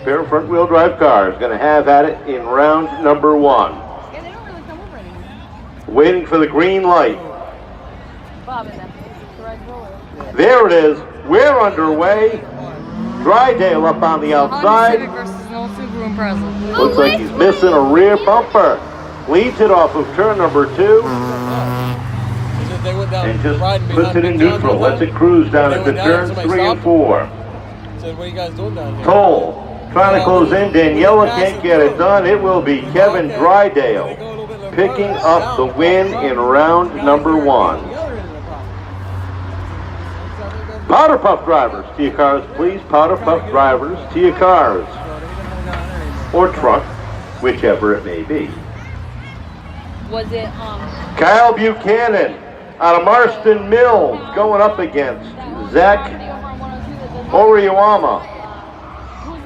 pair of front-wheel drive cars, going to have at it in round number 1. Yeah, they don't really come over anymore. Waiting for the green light. Bob and the red roller. There it is. We're underway. Drydale up on the outside. Honda Civic versus an old Subaru Impreza. Looks like he's missing a rear bumper. Leads it off of turn number 2. And just puts it in neutral. Lets it cruise down into turns 3 and 4. Said, what are you guys doing down here? Toll trying to close in. Daniela can't get it done. It will be Kevin Drydale picking up the win in round number 1. Powder puff drivers to your cars, please. Powder puff drivers to your cars. Or truck, whichever it may be. Was it, Kyle Buchanan out of Marston Mills going up against Zach Oriyama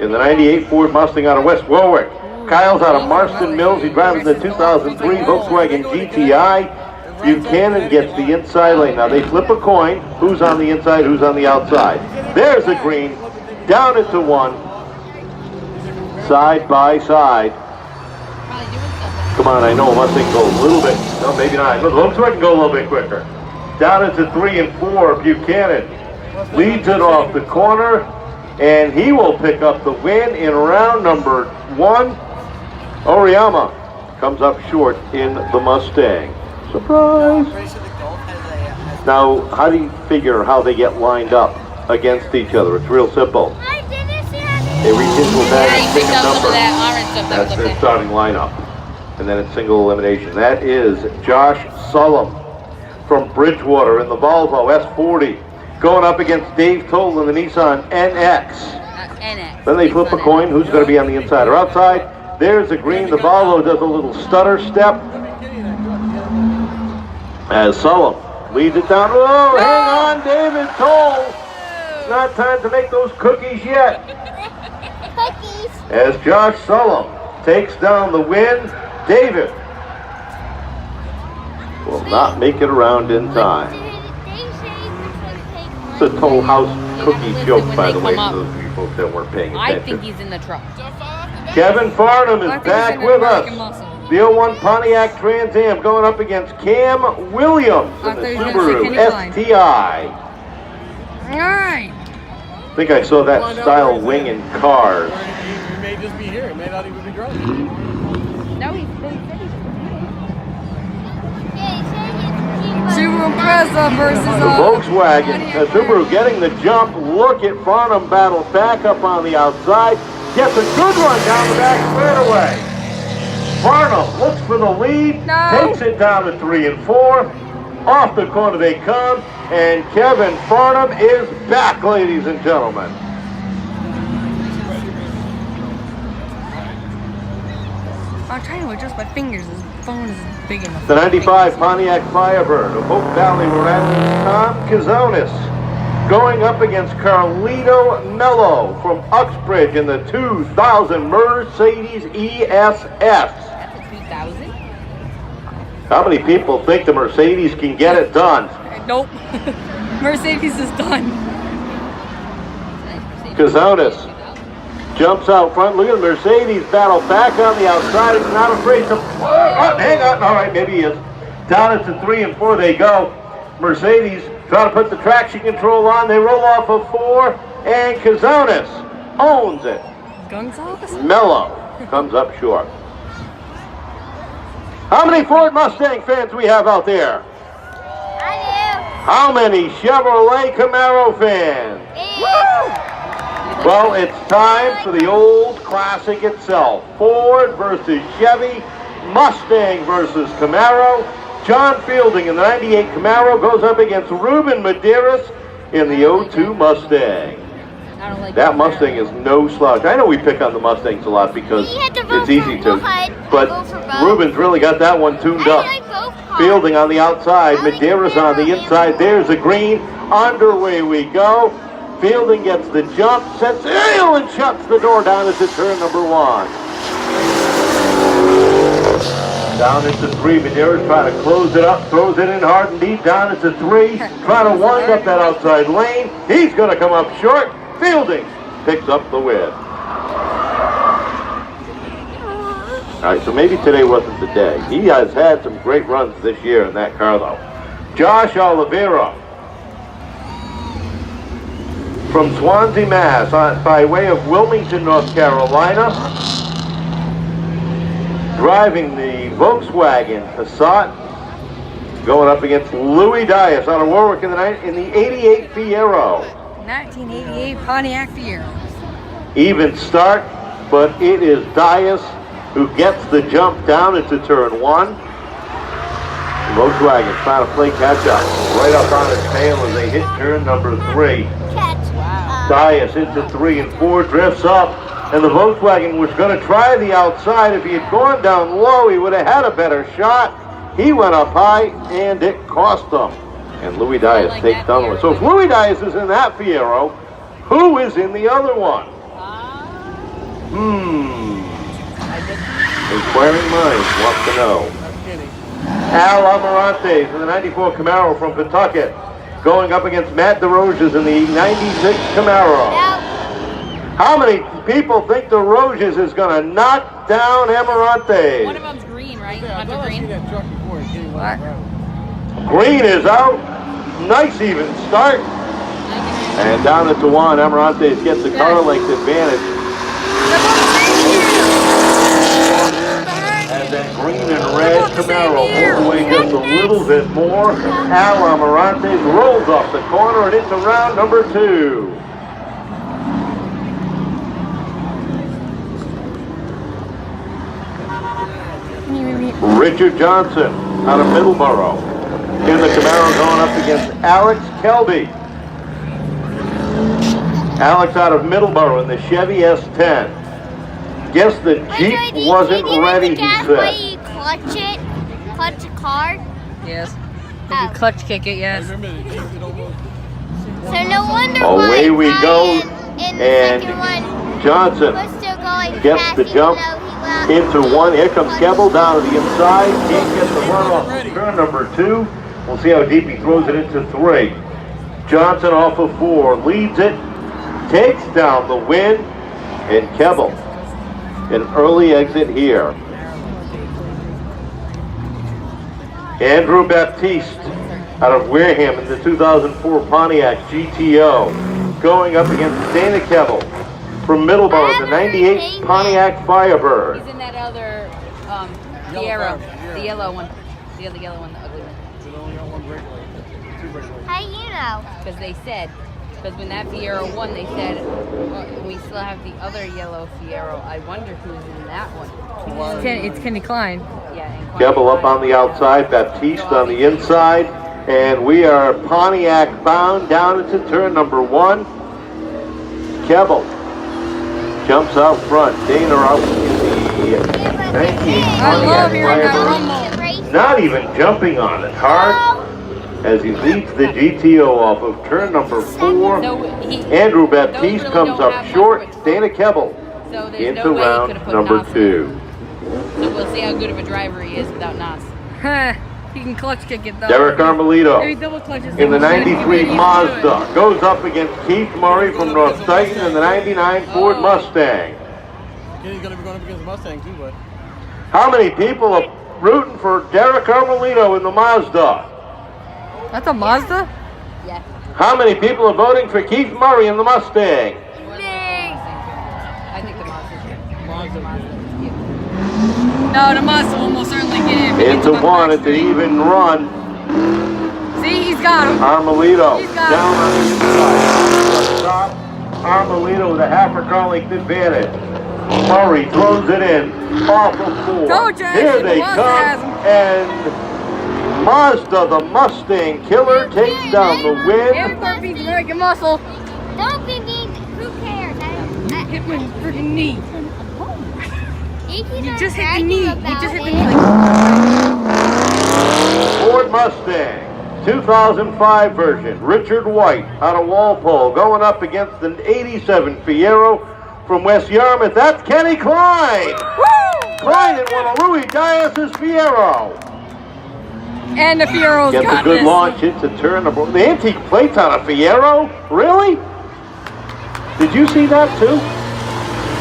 in the 98 Ford Mustang out of West Warwick. Kyle's out of Marston Mills. He drives the 2003 Volkswagen GTI. Buchanan gets the inside lane. Now they flip a coin. Who's on the inside, who's on the outside. There's the green. Down it to 1. Side by side. Come on, I know Mustang go a little bit. No, maybe not. But Volkswagen go a little bit quicker. Down into 3 and 4. Buchanan leads it off the corner, and he will pick up the win in round number 1. Oriyama comes up short in the Mustang. Surprise! Now, how do you figure how they get lined up against each other? It's real simple. They reach into a bag and pick a number. That's their starting lineup. And then it's single elimination. That is Josh Sullum from Bridgewater in the Volvo S40 going up against Dave Toll in the Nissan NX. Then they flip a coin. Who's going to be on the inside or outside? There's the green. The Volvo does a little stutter step as Sullum leads it down. Oh, hang on, David Toll. It's not time to make those cookies yet. Cookies. As Josh Sullum takes down the win, David will not make it around in time. It's a Toll House cookie joke, by the way, for those of you folks that weren't paying attention. I think he's in the truck. Kevin Farnham is back with us. The 01 Pontiac Trans Am going up against Cam Williams in the Subaru STI. All right. I think I saw that style wing in cars. He may just be here. He may not even be driving. No, he's Subaru Impreza versus The Volkswagen, Subaru getting the jump. Look at Farnham battle back up on the outside. Gets a good run down the back straightaway. Farnham looks for the lead, takes it down to 3 and 4. Off the corner they come, and Kevin Farnham is back, ladies and gentlemen. I'm trying to adjust my fingers. His phone is big enough. The 95 Pontiac Firebird of Hope Valley, Rhode Island, Tom Kazonis going up against Carlito Mello from Uxbridge in the 2000 Mercedes ESS. That's a 2000? How many people think the Mercedes can get it done? Nope. Mercedes is done. Kazonis jumps out front. Look at the Mercedes battle back on the outside. He's not afraid to... Oh, hang on. All right, maybe he is. Down into 3 and 4 they go. Mercedes trying to put the traction control on. They roll off of 4, and Kazonis owns it. Gonzalez? Mello comes up short. How many Ford Mustang fans we have out there? I do. How many Chevrolet Camaro fans? Woo! Well, it's time for the old classic itself. Ford versus Chevy, Mustang versus Camaro. John Fielding in the 98 Camaro goes up against Ruben Medeiros in the 02 Mustang. That Mustang is no slouch. I know we pick on the Mustangs a lot because it's easy to, but Ruben's really got that one tuned up. Fielding on the outside, Medeiros on the inside. There's the green. Underway we go. Fielding gets the jump, sets sail, and shuts the door down into turn number 1. Down into 3, Medeiros trying to close it up, throws it in hard and deep, down into 3, trying to wind up that outside lane. He's going to come up short. Fielding picks up the win. All right, so maybe today wasn't the day. He has had some great runs this year in that car, though. Josh Oliveira from Swansea, Mass, by way of Wilmington, North Carolina, driving the Volkswagen Passat, going up against Louis Dias out of Warwick in the 88 Fiero. 1988 Pontiac Fiero. Even start, but it is Dias who gets the jump down into turn 1. Volkswagen trying to play catch up. Right up on his tail as they hit turn number 3. Dias into 3 and 4, drifts up, and the Volkswagen was going to try the outside. If he had gone down low, he would have had a better shot. He went up high, and it cost him. And Louis Dias takes down one. So if Louis Dias is in that Fiero, who is in the other one? Inquiring minds want to know. Al Amarante in the 94 Camaro from Pawtucket, going up against Matt DeRoges in the 96 Camaro. How many people think DeRoges is going to knock down Amarante? One of them's green, right? Hunter I've Green. seen that truck before. It came What? Green is out. Nice even start. And down at Tawan, Amarante gets the car length advantage. As that green and red Camaro pulls away just a little bit more, Al Amarante rolls off the corner and into round number 2. Richard Johnson out of Middleborough in the Camaro going up against Alex Kelby. Alex out of Middleborough in the Chevy S10. Guess the Jeep wasn't ready, he said. You clutch it? Clutch a car? Yes. Oh. You clutch kick it, yes. I remember the Jeep, it almost... So no wonder Away we go, in the and second one Johnson was still going gets fast, the even jump though he went into 1. Here comes Kebbell down to the inside. Can't get the run off turn number 2. We'll see how deep he throws it into 3. Johnson off of 4, leads it, takes down the win, and Kebbell, an early exit here. Andrew Baptiste out of Wareham in the 2004 Pontiac GTO, going up against Dana Kebbell from Middleborough, the 98 Pontiac Firebird. He's in that other Fiero, the yellow one. The other yellow one, the ugly one. It only got 1 brake light. 2 brake lights. How you know? Because they said, because when that Fiero won, they said, well, we still have the other yellow Fiero. I wonder who's in that one. It's Kenny Klein. Yeah. And Kebbell up on the outside, Baptiste on the inside, and we are Pontiac bound down into turn number 1. Kebbell jumps out front. Dana out in the 19 Pontiac Firebird. Not even jumping on it hard as he leads the GTO off of turn number 4. Andrew Baptiste comes up short. Dana Kebbell into round number 2. So we'll see how good of a driver he is without Nas. He can clutch kick it though. Derek Armelito in the 93 Mazda goes up against Keith Murray from North Dayton in the 99 Ford Mustang. Kenny's going to be going up against the Mustang too, bud. How many people are rooting for Derek Armelito in the Mazda? That's a Mazda? Yeah. How many people are voting for Keith Murray in the Mustang? I think the Mazda's here. No, the Mazda will most certainly get him. Into 1, it's an even run. See, he's got him. Armelito He's got down on the inside. Stop. Armelito with a half a car length advantage. Murray throws it in. Off of 4. Go, Jack. Here they Mazda come. And Mazda, the Mustang killer, takes down the win. Everybody beats American Muscle. Don't be mean. Who cares? Hit my freaking knee. You just hit the knee. You just hit the knee. Ford Mustang, 2005 version. Richard White out of Walpole going up against the 87 Fiero from West Yarmouth. That's Kenny Klein. Woo! Klein in one of Louis Dias' Fiero. And the Fiero's Gets got a good this. launch into turn number. The antique plates on a Fiero? Really? Did you see that too?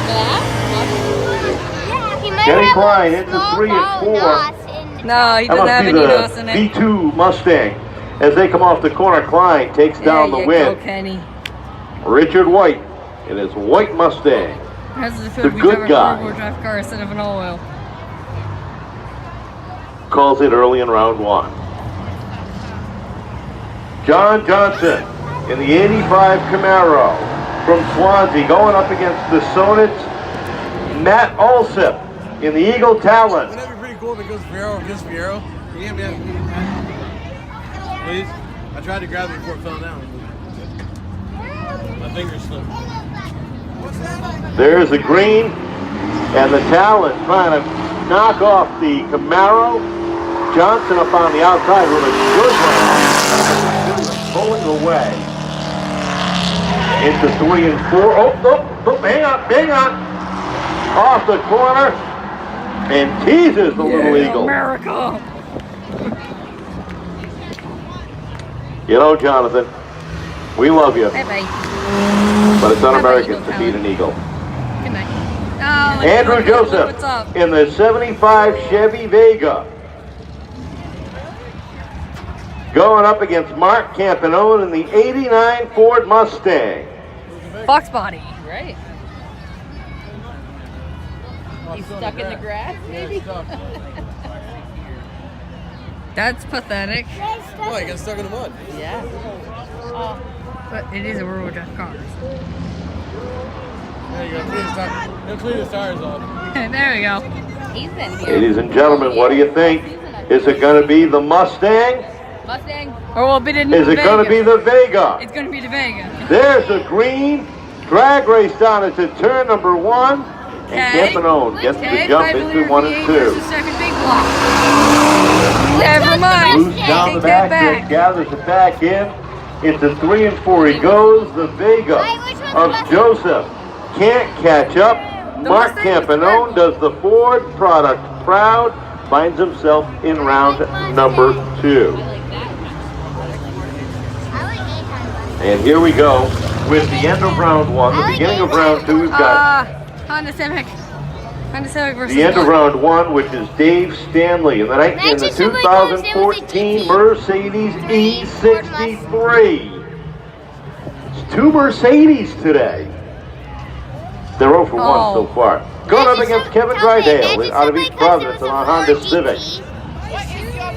Yeah, he might Kenny have Klein a into small 3 and ball 4. NOS in the No, he That doesn't must have be any the NOS in it. V2 Mustang. As they come off the corner, Klein takes down the There you win. go, Kenny. Richard White in his white Mustang. How does it feel The to be good driving a guy. four-wheel drive car instead of an all-wheel? Calls it early in round 1. John Johnson in the 85 Camaro from Swansea going up against the Sonit's Matt Alsip in the Eagle Talon. Wouldn't that be pretty cool if it goes Fiero against Fiero? Yeah, man. Please? I tried to grab it before it fell down. My finger slipped. There's the green and the Talon trying to knock off the Camaro. Johnson up on the outside with a good one. Pulling away into 3 and 4. Oh, hang on. Off the corner and teases the little eagle. America! You know, Jonathan, we love you, Hey, bye. but it's Bye-bye, un-American Eagle to beat an eagle. Good night. Oh, look, Andrew look, Joseph what's up? in the 75 Chevy Vega. Going up against Mark Campanone in the 89 Ford Mustang. Fox body. Right. He's stuck in the grass, maybe? That's pathetic. Why? You got stuck in the mud. Yeah. Oh. But it is a rear-wheel drive car. Yeah, you gotta clean his tires off. There we go. He's been here. Ladies and gentlemen, what do you think? Is it going to be the Mustang? Mustang? Or will it be the new Is it going to be the Vega? It's going to be the Vega. There's the green drag race down into turn number 1. And Campanone gets the jump into 1 and 2. Second big block. Never mind. Moves down the Take that back, back. gathers it back in. Into 3 and 4 he goes. The Vega of Joseph can't catch up. Mark Campanone does the Ford product proud. Finds himself in round number 2. And here we go with the end of round 1. The beginning of round 2, we've got Honda Civic. Honda Civic versus the end of what? round 1, which is Dave Stanley in the 2014 Mercedes E63. It's 2 Mercedes today. They're 0 for 1 so far. Going up against Kevin Drydale out of East Providence on a Honda Civic.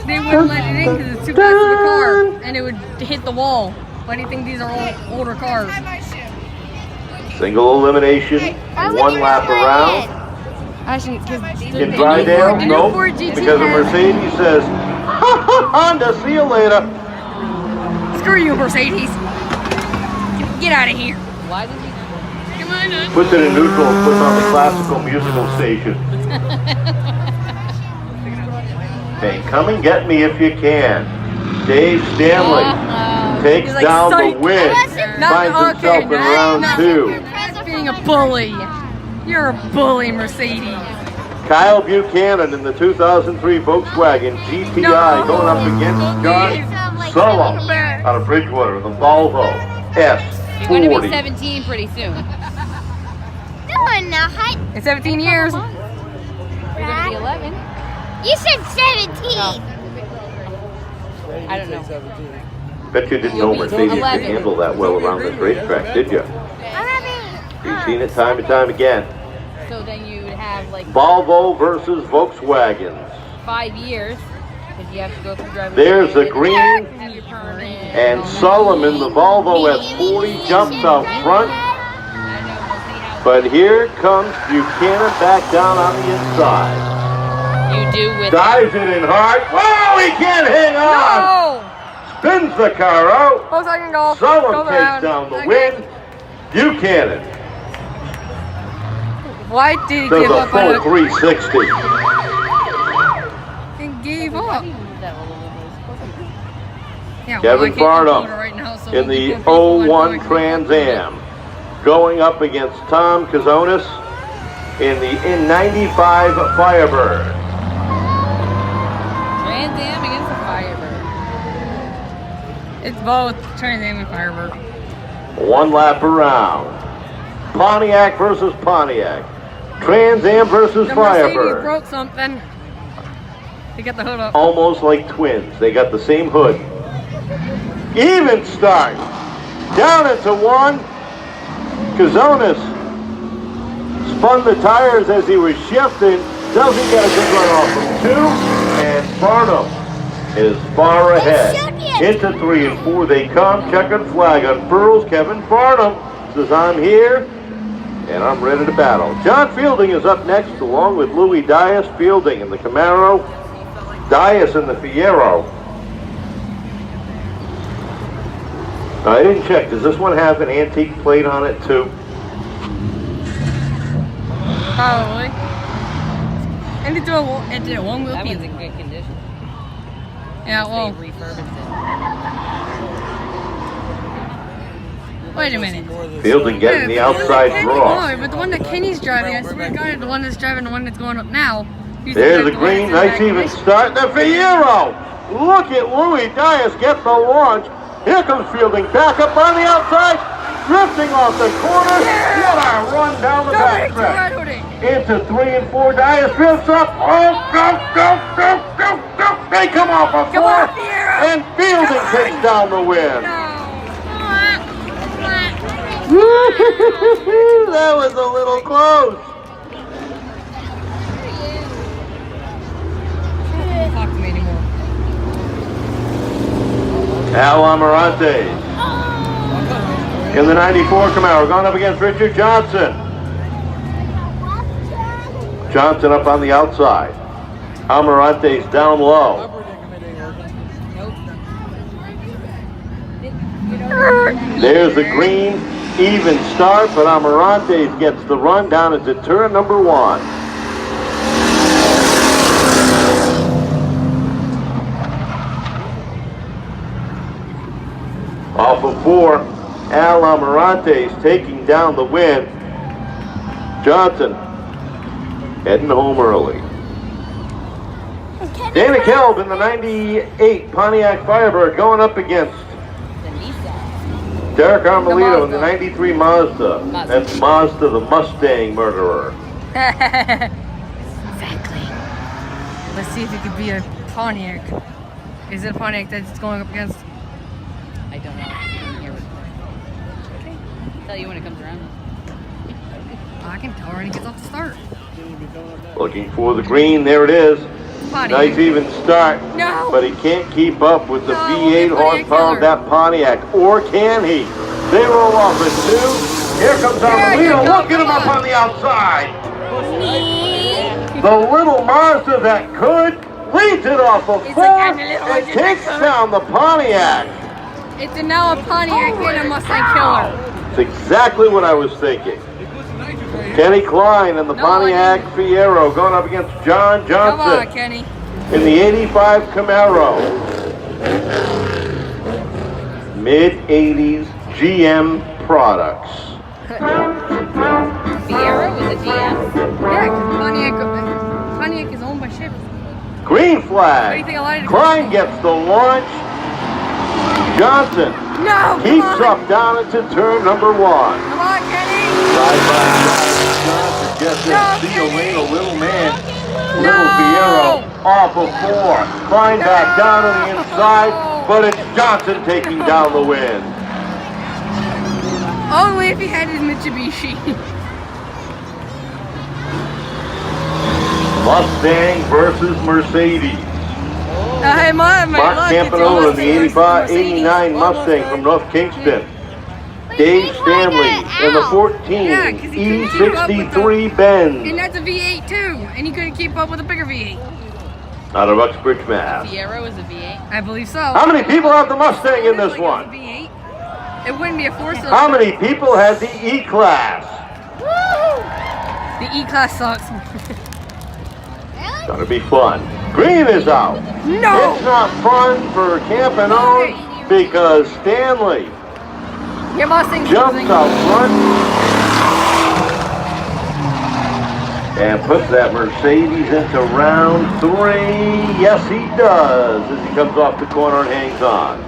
They wouldn't let it in because it's too fast of a car and it would hit the wall. Why do you think these are all older cars? Single elimination, 1 lap around. Actually, because In Drydale, no, because the Mercedes says, Honda, see you later. Screw you, Mercedes. Get out of here. Why did he? Come on, Puts it in neutral and puts on the classical musical station. Hey, come and get me if you can. Dave Stanley takes He's like, down the "Psych." win. Finds himself in round 2. That's being a bully. You're a bully, Mercedes. Kyle Buchanan in the 2003 Volkswagen GTI going up against John Solo out of Bridgewater in the Volvo You're going to be S40. 17 pretty soon. Come on now, hi. In 17 years. You're going to be 11. You said 17. I don't know. Bet you didn't know Mercedes could handle that well around this racetrack, did you? You've seen it time and time again. So then you would have like Volvo versus Volkswagen. 5 years. Because you have to go through driving. There's the green and your permit. and Solomon, the Volvo S40 jumps out front. But here comes Buchanan back down on the inside. You do with Dives it in hard. Whoa, he can't hang on. No! Spins the car out. Volkswagen Golf. Solomon takes down the win. Buchanan Why did he does give a up full on it? 360. He gave up. Yeah, Kevin I can't upload Farnham it right now, so in we'll the keep on people 01 going. Trans Am going up against Tom Kazonis in the N95 Firebird. Trans Am against the Firebird. It's both Trans Am and Firebird. 1 lap around. Pontiac versus Pontiac. Trans Am versus The Mercedes Firebird. broke something. They got the hood up. Almost like twins. They got the same hood. Even start. Down into one. Kazonis spun the tires as he was shifting. Doesn't get a good run off from 2. And Farnham is far ahead. Into 3 and 4 they come. Checkered flag unfurls. Kevin Farnham says, I'm here and I'm ready to battle. John Fielding is up next along with Louis Dias. Fielding in the Camaro. Dias in the Fiero. I didn't check. Does this one have an antique plate on it too? Probably. And it did a one wheel That beat. one's in good condition. Yeah, well, They refurbished More wait a of minute. the Fielding getting the outside draw. No, but the one that Kenny's driving, I swear to God, the one that's driving the one that's going up now. used to There's drive the one green, that's in nice the even back. start. The Fiero! Look at Louis Dias get the launch. Here comes Fielding back up on the outside, drifting off the corner. What a run down the backstretch. Into 3 and 4, Dias drifts up. Oh, go, go, go, go, go. They come off a 4, and Fielding takes down the win. That was a little close. Don't talk to me anymore. Al Amarante in the 94 Camaro, going up against Richard Johnson. Johnson up on the outside. Amarante's down low. There's the green, even start, but Amarante's gets the run down into turn number 1. Off of 4, Al Amarante's taking down the win. Johnson heading home early. Dana Kelb in the 98 Pontiac Firebird going up against The Nissan. Derek Armelito in the Mazda. 93 Mazda. That's Mazda, the Mustang murderer. Exactly. Let's see if it could be a Pontiac. Is it a Pontiac that's going up against? I don't know. I didn't hear it. Okay. Tell you when it comes around. I can tell when it gets off the start. Looking for the green, there it is. Pontiac. Nice even start. No. But he can't keep up with the No, V8 the Pontiac horsepower of killer. that Pontiac. Or can he? They roll off at 2. Here comes There you Armelito. go, Look at him come up on. on the outside. The little Mazda that could leads it off of It's 4 like, I'm a little and Mazda takes that could. down the Pontiac. It's now a Pontiac and a Mustang killer. It's exactly what I was thinking. Kenny Klein in the No, Pontiac Fiero going up against John Come on, Johnson Kenny. in the 85 Camaro. Mid-80s GM products. Fiero was a GM? Yeah, because Pontiac is owned by Chevy. Green What do you flag. think I lied to Klein gets the launch. Johnson No, keeps come on. up down into turn number 1. Come on, Kenny. Side by side, Johnson gets No, in. See a lane, a little man. Little No. Fiero off of 4. Klein back down on the inside, but it's Johnson taking down the win. Only if he had his Mitsubishi. Mustang versus Mercedes. Hey, my Mark luck, Campanella in the it's a 85, Mercedes. 89 Mustang from North Kingston. Dave Stanley in the 14 Yeah, 'cause he couldn't keep up with E63 And Benz that's a V8 too, and he couldn't keep up with a bigger V8. out of Uxbridge, Mass. Fiero is a V8. I believe so. How many people have the Mustang in this Like one? It's a V8. It wouldn't be a four-cylinder. How many people had the E-Class? The E-Class sucks. Gonna be fun. Green is out. No! It's not fun for Campanone because Stanley Your Mustang's jumps losing. out front and puts that Mercedes into round 3. Yes, he does as he comes off the corner and hangs on.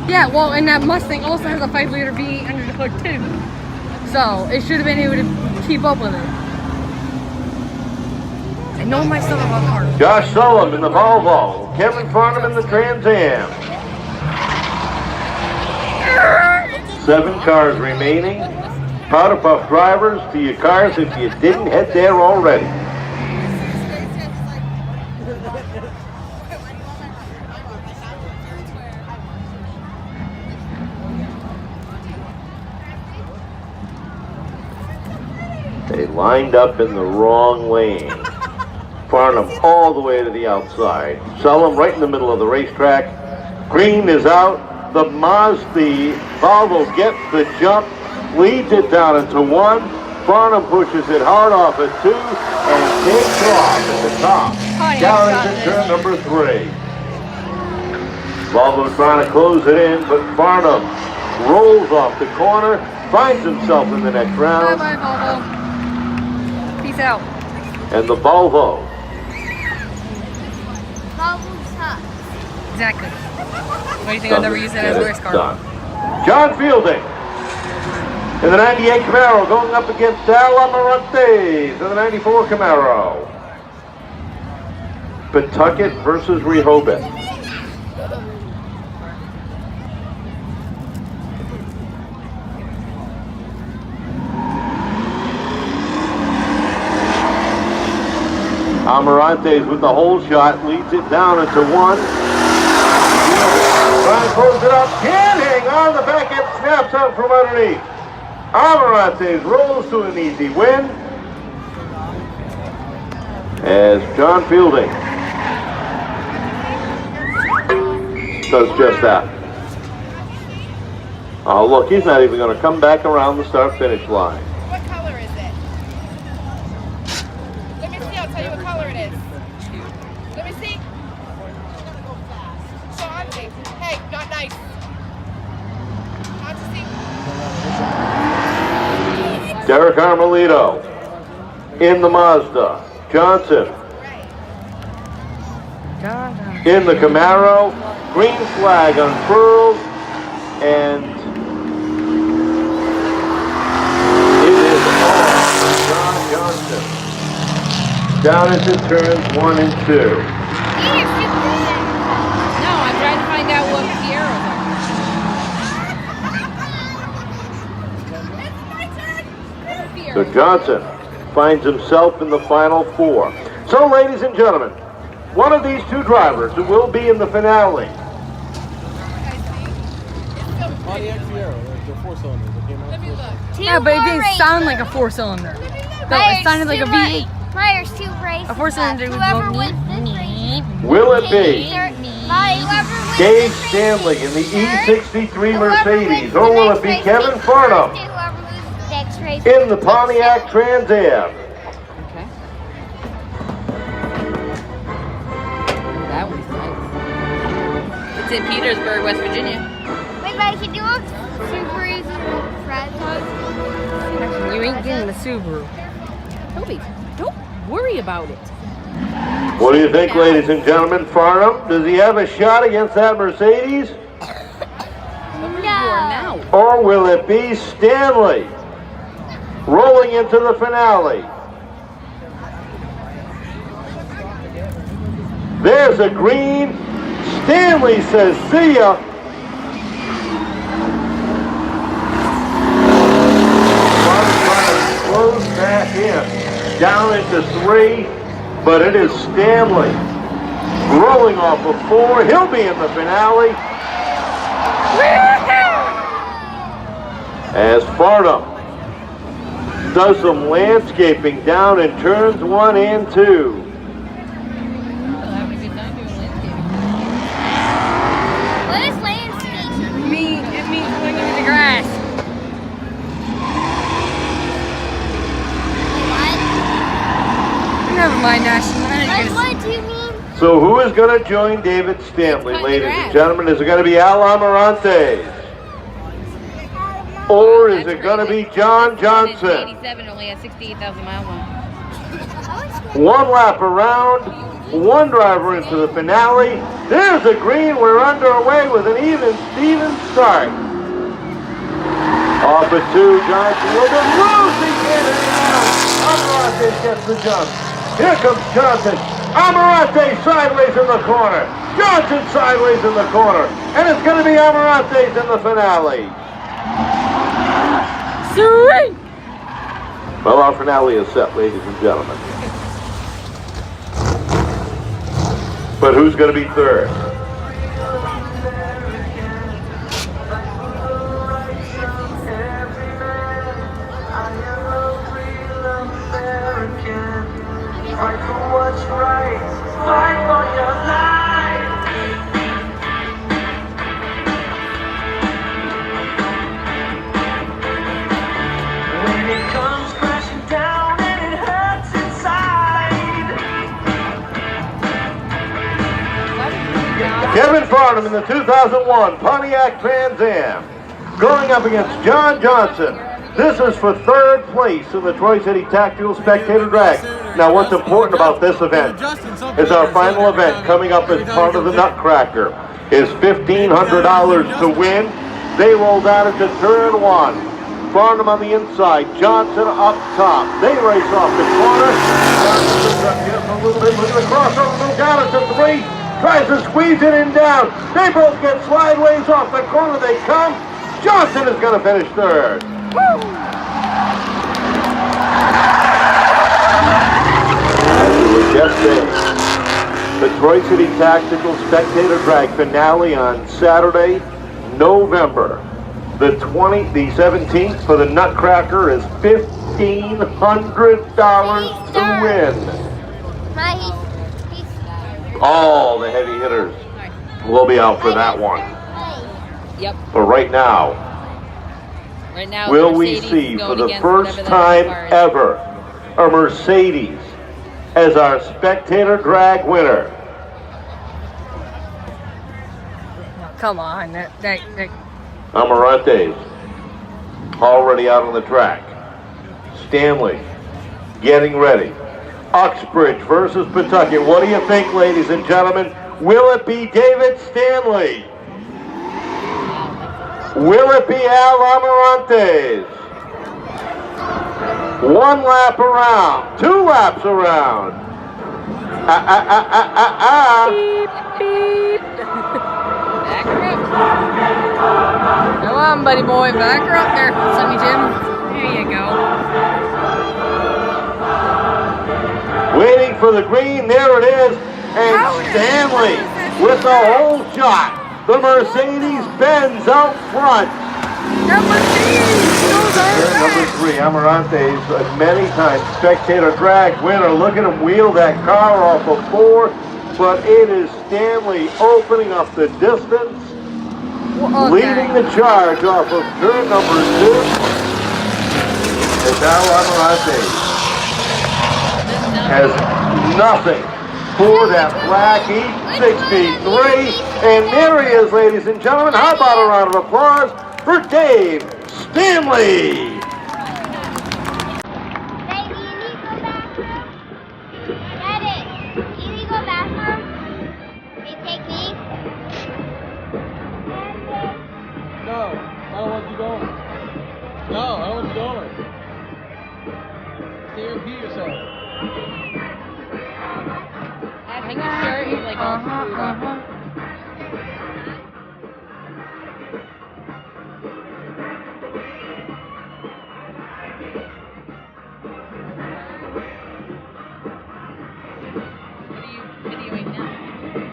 Yeah, well, and that Mustang also has a 5-liter V8 under the hood too. So it should have been able to keep up with it. I know my stuff about cars. Josh Sullivan in the Volvo. Kevin Farnham in the Trans Am. 7 cars remaining. Powder Puff drivers, to your cars if you didn't head there already. They lined up in the wrong lane. Farnham all the way to the outside. Sullivan right in the middle of the racetrack. Green is out. The Volvo gets the jump, leads it down into 1. Farnham pushes it hard off at 2 and takes off at the top. Down into turn number 3. Volvo trying to close it in, but Farnham rolls off the corner, finds himself in the next round. Bye-bye, Volvo. Peace out. And the Volvo. Volvo sucks. Exactly. What do you think? I'll never use that as a race car. Done. John Fielding in the 98 Camaro going up against Al Amarante in the 94 Camaro. Pawtucket versus Rehoboth. Amarante's with the hole shot, leads it down into 1. Trying to close it up, can't hang on, the back end snaps out from underneath. Amarante's rolls to an easy win. As John Fielding does just that. Oh look, he's not even going to come back around the start-finish line. What color is it? Let me see, I'll tell you what color it is. Let me see. Chauncey. Hey, not nice. Chauncey. Derek Armelito in the Mazda. Johnson in the Camaro. Green flag unfurled, and it is on for John Johnson. Down into turns 1 and 2. No, I'm trying to find out what Pierre. So Johnson finds himself in the final 4. So ladies and gentlemen, one of these 2 drivers who will be in the finale. Pontiac Fiero, the 4-cylinder that came out. Let me look. Yeah, but it didn't sound like a 4-cylinder. No, it sounded like a V8. Myers, 2 races. A 4-cylinder would Whoever go wins this race. Will it be Whoever wins Dave this race Stanley in the E63 Whoever Mercedes, wins or the will next it be race Kevin takes Farnham first, and whoever loses the next race in the takes Pontiac second. Trans Am? Okay. That was nice. It's in Petersburg, West Virginia. Wait, but can you look Subarus and Frazos? You ain't getting the Subaru. Don't worry about it. What do you think, ladies and gentlemen? Farnham, does he have a shot against that Mercedes? Where you are now. Or will it be Stanley rolling into the finale? There's a green. Stanley says, see ya. Close back in. Down into 3, but it is Stanley rolling off of 4. He'll be in the finale. As Farnham does some landscaping down in turns 1 and 2. What is landscape? It means looking at the grass. Never mind, Ashton. What do you mean? So who is going to join David Stanley, ladies and gentlemen? Is it going to be Al Amarante? Or is it going to be John Johnson? 87 only has 68,000 miles on it. 1 lap around, 1 driver into the finale. There's a green. We're underway with an even Steven start. Off at 2, Johnson with a loose, he can't hang on. Amarante gets the jump. Here comes Johnson. Amarante sideways in the corner. Johnson sideways in the corner. And it's going to be Amarante's in the finale. Sweet! Well, our finale is set, ladies and gentlemen. But who's going to be third? Fight for what's right, fight for your life. When it comes crashing down and it hurts inside. Kevin Farnham in the 2001 Pontiac Trans Am going up against John Johnson. This is for third place in the Troy City Tactical Spectator Drag. Now what's important about this event is our final event coming up as part of the Nutcracker is $1,500 to win. They roll down into turn 1. Farnham on the inside, Johnson up top. They race off the corner. Johnson's up here for a little bit. Look at the crossover, move down into 3. Tries to squeeze it in down. They both get sideways off the corner. They come. Johnson is going to finish third. Just saying, the Troy City Tactical Spectator Drag finale on Saturday, November the 17th for the Nutcracker is $1,500 to win. All the heavy hitters will be out for that one. Yep. But right now, will we see for the first time ever a Mercedes as our Spectator Drag winner? Come on, that. Amarante's already out on the track. Stanley getting ready. Uxbridge versus Pawtucket. What do you think, ladies and gentlemen? Will it be David Stanley? Will it be Al Amarante's? 1 lap around, 2 laps around. Beep, beep. Back her up. Come on, buddy boy, back her up there, Sonny Jim. There you go. Waiting for the green, there it is. And Stanley with the whole shot. The Mercedes-Benz out front. Number 3, Amarante's many times Spectator Drag winner. Look at him wheel that car off of 4, but it is Stanley opening up the distance, leading the charge off of turn number 2. And now Amarante has nothing for that black E63. And there he is, ladies and gentlemen. How about a round of applause for Dave Stanley?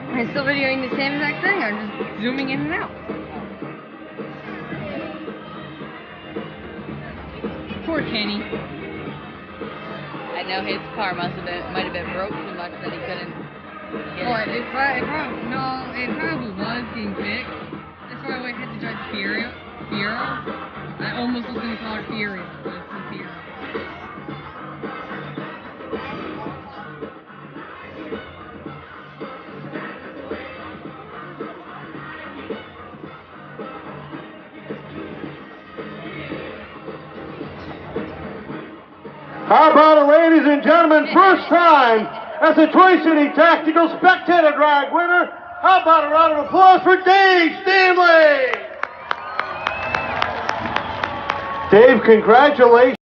I'm still videoing the same exact thing. I'm just zooming in and out. Poor Kenny. I know his car might have been broke too much that he couldn't get Well, it. it probably was getting fixed. That's why I had to drive Fiero. I almost was going to call it Fiero, but it's a Fiero. How about it, ladies and gentlemen, first time as a Troy City Tactical Spectator Drag winner. How about a round of applause for Dave Stanley? Dave, congratulations.